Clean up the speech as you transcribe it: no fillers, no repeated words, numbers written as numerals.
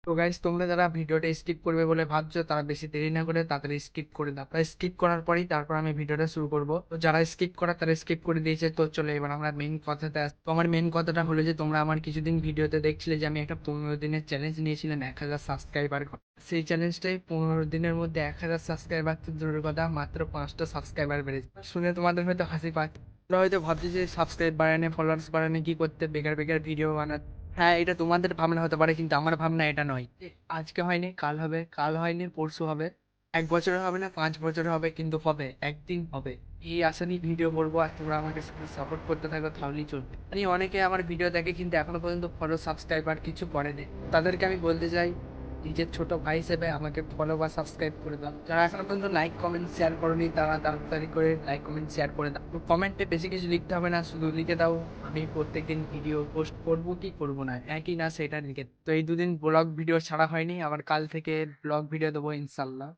তো গাইস, তোমরা যারা ভিডিওটা স্কিপ করবে বলে ভাবছো তারা বেশি দেরি না করে তাড়াতাড়ি স্কিপ করে দাও। তাই স্কিপ করার পরেই তারপর আমি ভিডিওটা শুরু করব। তো যারা স্কিপ করা তারা স্কিপ করে দিয়েছে। তো চলো এবার আমরা মেইন কথাতে আসি। তো আমার মেইন কথাটা হলো যে তোমরা আমার কিছুদিন ভিডিওতে দেখছিলে যে আমি একটা 15 দিনের চ্যালেঞ্জ নিয়েছিলাম 1000 সাবস্ক্রাইবার। সেই চ্যালেঞ্জটাই 15 দিনের মধ্যে 1000 সাবস্ক্রাইবার তো দূরের কথা, মাত্র 5টা সাবস্ক্রাইবার বেড়েছে। শুনে তোমাদের হয়তো হাসি পাচ্ছে, তোমরা হয়তো ভাবছি যে সাবস্ক্রাইব বাড়ানো ফলোয়ার্স বাড়ানো কি করতে, বেকার বেকার ভিডিও বানাতে। হ্যাঁ, এটা তোমাদের ভাবনা হতে পারে, কিন্তু আমার ভাবনা এটা নয়। আজকে হয়নি কাল হবে, কাল হয়নি পরশু হবে, 1 বছরে হবে না 5 বছরে হবে, কিন্তু হবে, একদিন হবে। এই আশা নিয়ে ভিডিও করবো, আর তোমরা আমাকে সাপোর্ট করতে থাকো, তাহলেই চলবে। মানে অনেকে আমার ভিডিও দেখে কিন্তু এখনো পর্যন্ত ফলো সাবস্ক্রাইবার কিছু করেনি। তাদেরকে আমি বলতে চাই, নিজের ছোট ভাই হিসেবে আমাকে ফলো বা সাবস্ক্রাইব করে দাও। যারা এখনো পর্যন্ত লাইক কমেন্ট শেয়ার করোনি তারা তাড়াতাড়ি করে লাইক কমেন্ট শেয়ার করে দাও। কমেন্টে বেশি কিছু লিখতে হবে না, শুধু লিখে দাও আমি প্রত্যেকদিন ভিডিও পোস্ট করব কি করব না, একই না সেটা লিখে। তো এই দুদিন ব্লগ ভিডিও ছাড়া হয়নি, আবার কাল থেকে ব্লগ ভিডিও দেবো ইনশাল্লাহ।